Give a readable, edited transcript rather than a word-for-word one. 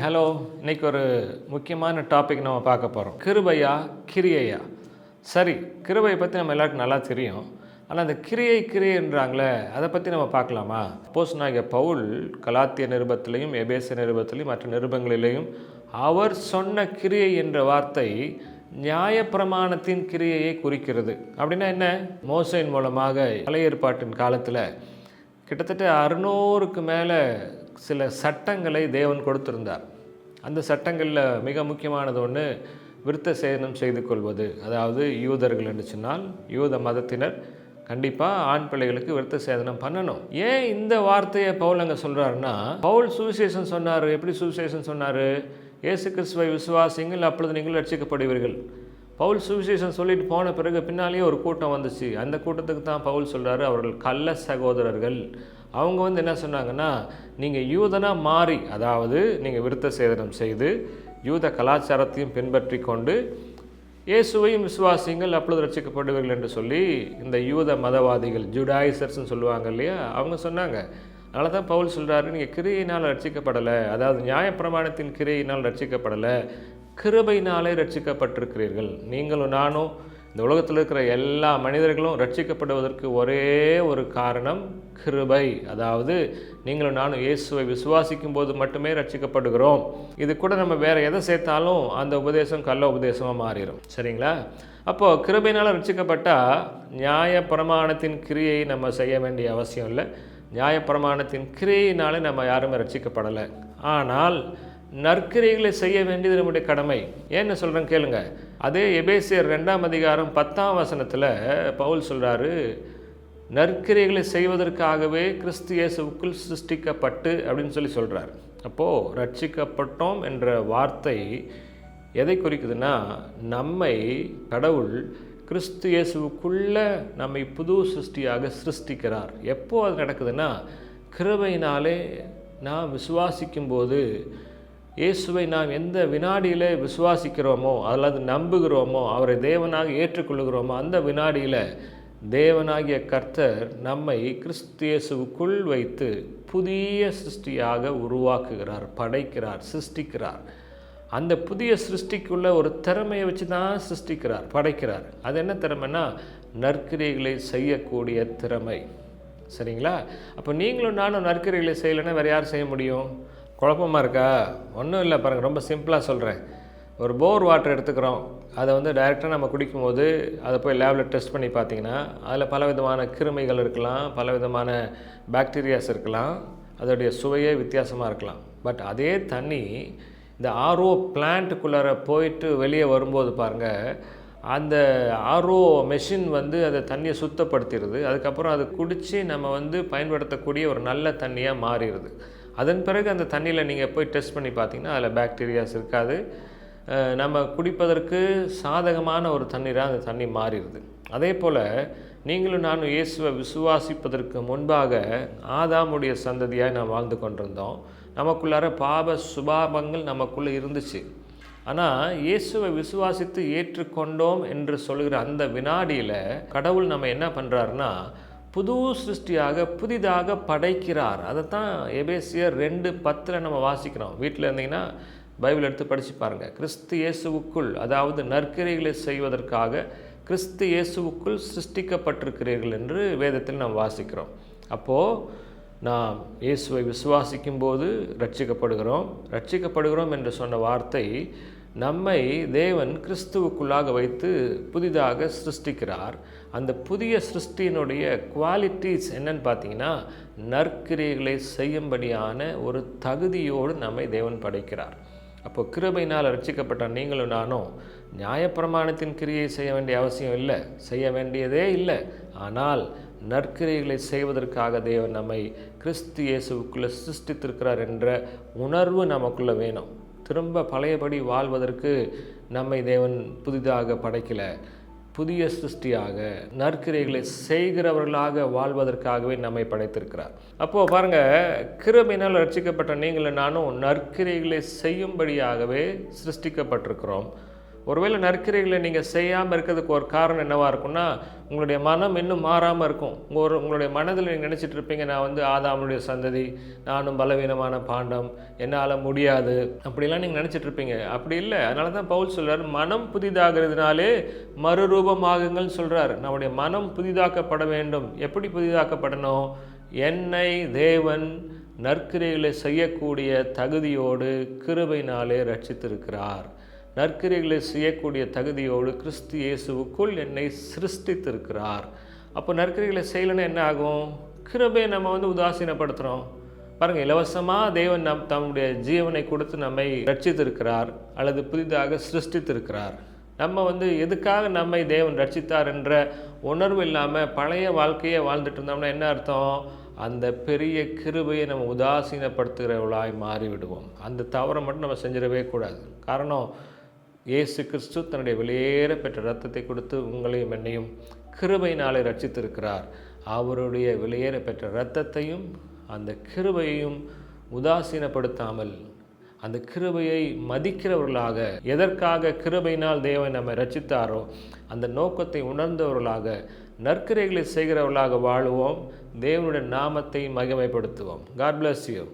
Hello, இன்னைக்கு ஒரு முக்கியமான டாபிக் நம்ம பார்க்க போகிறோம். கிருபையா கிரியையா? சரி, கிருபையை பற்றி நம்ம எல்லாருக்கும் நல்லா தெரியும். ஆனால் அந்த கிரியைன்றாங்களே, அதை பற்றி நம்ம பார்க்கலாமா? அப்போஸ்தலனாகிய பவுல் கலாத்திய நிருபத்திலையும் எபேசு நிருபத்திலையும் மற்ற நிருபங்களிலேயும் அவர் சொன்ன கிரியை என்ற வார்த்தை நியாயப்பிரமாணத்தின் கிரியையை குறிக்கிறது. அப்படின்னா என்ன? மோசேயின் மூலமாக பழைய ஏற்பாட்டின் காலத்தில் கிட்டத்தட்ட 600க்கு மேலே சில சட்டங்களை தேவன் கொடுத்திருந்தார். அந்த சட்டங்களில் மிக முக்கியமானது ஒன்று விருத்த சேதனம் செய்து கொள்வது. அதாவது யூதர்கள் என்று சொன்னால் யூத மதத்தினர் கண்டிப்பாக ஆண் பிள்ளைகளுக்கு விருத்த சேதனம் பண்ணணும். ஏன் இந்த வார்த்தையை பவுல் அங்கே சொல்கிறாருன்னா, பவுல் சுவிசேஷம் சொன்னார். எப்படி சுவிசேஷம் சொன்னார்? இயேசு கிறிஸ்துவை விசுவாசிங்கள், அப்பொழுது நீங்கள் ரட்சிக்கப்படுவீர்கள். பவுல் சுவிசேஷம் சொல்லிட்டு போன பிறகு பின்னாலேயே ஒரு கூட்டம் வந்துச்சு. அந்த கூட்டத்துக்கு தான் பவுல் சொல்கிறாரு, அவர்கள் கள்ள சகோதரர்கள். அவங்க என்ன சொன்னாங்கன்னா, நீங்கள் யூதனாக மாறி, அதாவது நீங்கள் விருத்த சேதனம் செய்து யூத கலாச்சாரத்தையும் பின்பற்றி கொண்டு இயேசுவையும் விசுவாசிங்கள், அப்பொழுது ரட்சிக்கப்படுவீர்கள் என்று சொல்லி இந்த யூத மதவாதிகள், ஜுடாயிசர்ஸ்ன்னு சொல்லுவாங்க இல்லையா, அவங்க சொன்னாங்க. அதனால தான் பவுல் சொல்கிறாரு, நீங்கள் கிரியையினால் ரட்சிக்கப்படலை, அதாவது நியாயப்பிரமாணத்தின் கிரியையினால் ரட்சிக்கப்படலை, கிருபையினாலே ரட்சிக்கப்பட்டிருக்கிறீர்கள். நீங்களும் நானும் இந்த உலகத்தில் இருக்கிற எல்லா மனிதர்களும் ரட்சிக்கப்படுவதற்கு ஒரே ஒரு காரணம் கிருபை. அதாவது நீங்களும் நானும் இயேசுவை விசுவாசிக்கும் போது மட்டுமே ரட்சிக்கப்படுகிறோம். இது கூட நம்ம வேறு எதை சேர்த்தாலும் அந்த உபதேசம் கள்ள உபதேசமாக மாறிடும். சரிங்களா? அப்போது கிருபையினால் ரட்சிக்கப்பட்டால் நியாயப்பிரமாணத்தின் கிரியை நம்ம செய்ய வேண்டிய அவசியம் இல்லை. நியாயப்பிரமாணத்தின் கிரியையினாலே நம்ம யாருமே ரட்சிக்கப்படலை. ஆனால் நற்கிரியைகளை செய்ய வேண்டியது நம்முடைய கடமை. ஏன்னு சொல்கிறேன் கேளுங்க. அதே எபேசியர் 2ஆம் அதிகாரம் 10ஆம் வசனத்தில் பவுல் சொல்கிறாரு, நற்கிரியைகளை செய்வதற்காகவே கிறிஸ்து இயேசுவுக்குள் சிருஷ்டிக்கப்பட்டு அப்படின்னு சொல்லி சொல்கிறார். அப்போது ரட்சிக்கப்பட்டோம் என்ற வார்த்தை எதை குறிக்குதுன்னா, நம்மை கடவுள் கிறிஸ்து இயேசுவுக்குள்ளே நம்மை புது சிருஷ்டியாக சிருஷ்டிக்கிறார். எப்போது அது நடக்குதுன்னா, கிருபையினாலே நாம் விசுவாசிக்கும்போது, இயேசுவை நாம் எந்த வினாடியில் விசுவாசிக்கிறோமோ அல்லது நம்புகிறோமோ, அவரை தேவனாக ஏற்றுக்கொள்ளுகிறோமோ, அந்த வினாடியில் தேவனாகிய கர்த்தர் நம்மை கிறிஸ்து இயேசுவுக்குள் வைத்து புதிய சிருஷ்டியாக உருவாக்குகிறார், படைக்கிறார், சிருஷ்டிக்கிறார். அந்த புதிய சிருஷ்டிக்குள்ள ஒரு திறமையை வச்சு தான் சிருஷ்டிக்கிறார், படைக்கிறார். அது என்ன திறமைன்னா, நற்கிரியைகளை செய்யக்கூடிய திறமை. சரிங்களா? அப்போ நீங்களும் நானும் நற்கிரியைகளை செய்யலைன்னா வேறு யார் செய்ய முடியும்? குழப்பமாக இருக்கா? ஒன்றும் இல்லை, பாருங்கள், ரொம்ப சிம்பிளாக சொல்கிறேன். ஒரு போர் வாட்டர் எடுத்துக்கிறோம். அதை டைரெக்டாக நம்ம குடிக்கும்போது அதை போய் லேபில் டெஸ்ட் பண்ணி பார்த்தீங்கன்னா அதில் பல விதமான கிருமிகள் இருக்கலாம், பல விதமான பாக்டீரியாஸ் இருக்கலாம், அதோடைய சுவையே வித்தியாசமாக இருக்கலாம். பட் அதே தண்ணி இந்த ஆர்ஓ பிளான்ட்டுக்குள்ளார போயிட்டு வெளியே வரும்போது பாருங்கள், அந்த ஆர்ஓ மெஷின் அதை தண்ணியை சுத்தப்படுத்திடுது. அதுக்கப்புறம் அதை குடித்து நம்ம பயன்படுத்தக்கூடிய ஒரு நல்ல தண்ணியாக மாறிடுது. அதன் பிறகு அந்த தண்ணியில் நீங்கள் போய் டெஸ்ட் பண்ணி பார்த்தீங்கன்னா அதில் பாக்டீரியாஸ் இருக்காது. நம்ம குடிப்பதற்கு சாதகமான ஒரு தண்ணீராக அந்த தண்ணி மாறிடுது. அதே போல் நீங்களும் நானும் இயேசுவை விசுவாசிப்பதற்கு முன்பாக ஆதாமுடைய சந்ததியாக நாம் வாழ்ந்து கொண்டிருந்தோம். நமக்குள்ளார பாப சுபாவங்கள் நமக்குள்ளே இருந்துச்சு. ஆனால் இயேசுவை விசுவாசித்து ஏற்றுக்கொண்டோம் என்று சொல்கிற அந்த வினாடியில் கடவுள் நம்ம என்ன பண்ணுறாருன்னா, புது சிருஷ்டியாக புதிதாக படைக்கிறார். அதை தான் எபேசியர் 2:10 நம்ம வாசிக்கிறோம். வீட்டில் இருந்தீங்கன்னா பைபிள் எடுத்து படித்து பாருங்கள். கிறிஸ்து இயேசுவுக்குள், அதாவது நற்கிரியைகளை செய்வதற்காக கிறிஸ்து இயேசுவுக்குள் சிருஷ்டிக்கப்பட்டிருக்கிறீர்கள் என்று வேதத்தில் நாம் வாசிக்கிறோம். அப்போது நாம் இயேசுவை விசுவாசிக்கும் போது ரட்சிக்கப்படுகிறோம் என்று சொன்ன வார்த்தை, நம்மை தேவன் கிறிஸ்துவுக்குள்ளாக வைத்து புதிதாக சிருஷ்டிக்கிறார். அந்த புதிய சிருஷ்டியினுடைய குவாலிட்டிஸ் என்னன்னு பார்த்தீங்கன்னா, நற்கிரியைகளை செய்யும்படியான ஒரு தகுதியோடு நம்மை தேவன் படைக்கிறார். அப்போ கிருபையினால் ரட்சிக்கப்பட்ட நீங்களும் நானும் நியாயப்பிரமாணத்தின் கிரியை செய்ய வேண்டிய அவசியம் இல்லை, செய்ய வேண்டியதே இல்லை. ஆனால் நற்கிரியைகளை செய்வதற்காக தேவன் நம்மை கிறிஸ்து இயேசுவுக்குள்ளே சிருஷ்டித்திருக்கிறார் என்ற உணர்வு நமக்குள்ளே வேணும். திரும்ப பழையபடி வாழ்வதற்கு நம்மை தேவன் புதிதாக படைக்கலை, புதிய சிருஷ்டியாக நற்கிரியைகளை செய்கிறவர்களாக வாழ்வதற்காகவே நம்மை படைத்திருக்கிறார். அப்போது பாருங்கள், கிருபையினால் ரட்சிக்கப்பட்ட நீங்களும் நானும் நற்கிரியைகளை செய்யும்படியாகவே சிருஷ்டிக்கப்பட்டிருக்கிறோம். ஒருவேளை நற்கிரியைகளை நீங்கள் செய்யாமல் இருக்கிறதுக்கு ஒரு காரணம் என்னவாக இருக்கும்னா, உங்களுடைய மனம் இன்னும் மாறாமல் இருக்கும். உங்களுடைய மனதில் நீங்கள் நினச்சிட்டு இருப்பீங்க, நான் வந்து ஆதாமுடைய சந்ததி, நானும் பலவீனமான பாண்டம், என்னால் முடியாது, அப்படிலாம் நீங்கள் நினச்சிட்டு இருப்பீங்க. அப்படி இல்லை. அதனால தான் பவுல் சொல்கிறார், மனம் புதிதாகிறதுனாலே மறுரூபமாகுங்கள்னு சொல்கிறார். நம்முடைய மனம் புதிதாக்கப்பட வேண்டும். எப்படி புதிதாக்கப்படணும்? என்னை தேவன் நற்கிரியைகளை செய்யக்கூடிய தகுதியோடு கிருபையினாலே ரட்சித்திருக்கிறார். நற்கிரியைகளை செய்யக்கூடிய தகுதியோடு கிறிஸ்து இயேசுவுக்குள் என்னை சிருஷ்டித்திருக்கிறார். அப்போ நற்கிரியைகளை செய்யலைன்னா என்ன ஆகும்? கிருபையை நம்ம வந்து உதாசீனப்படுத்துகிறோம். பாருங்கள், இலவசமாக தேவன் தம்முடைய ஜீவனை கொடுத்து நம்மை ரட்சித்திருக்கிறார் அல்லது புதிதாக சிருஷ்டித்திருக்கிறார். நம்ம வந்து எதுக்காக நம்மை தேவன் ரட்சித்தார் என்ற உணர்வு இல்லாமல் பழைய வாழ்க்கையை வாழ்ந்துட்டு இருந்தோம்னா என்ன அர்த்தம்? அந்த பெரிய கிருபையை நம்ம உதாசீனப்படுத்துகிறவளாய் மாறிவிடுவோம். அந்த தவறை மட்டும் நம்ம செஞ்சிடவே கூடாது. காரணம், இயேசு கிறிஸ்து தன்னுடைய வெளியேற பெற்ற இரத்தத்தை கொடுத்து உங்களையும் என்னையும் கிருபையினாலே ரட்சித்திருக்கிறார். அவருடைய வெளியேற பெற்ற இரத்தத்தையும் அந்த கிருபையையும் உதாசீனப்படுத்தாமல் அந்த கிருபையை மதிக்கிறவர்களாக, எதற்காக கிருபையினால் தேவன் நம்மை ரட்சித்தாரோ அந்த நோக்கத்தை உணர்ந்தவர்களாக, நற்கிரியைகளை செய்கிறவர்களாக வாழுவோம். தேவனுடைய நாமத்தை மகிமைப்படுத்துவோம். God bless you.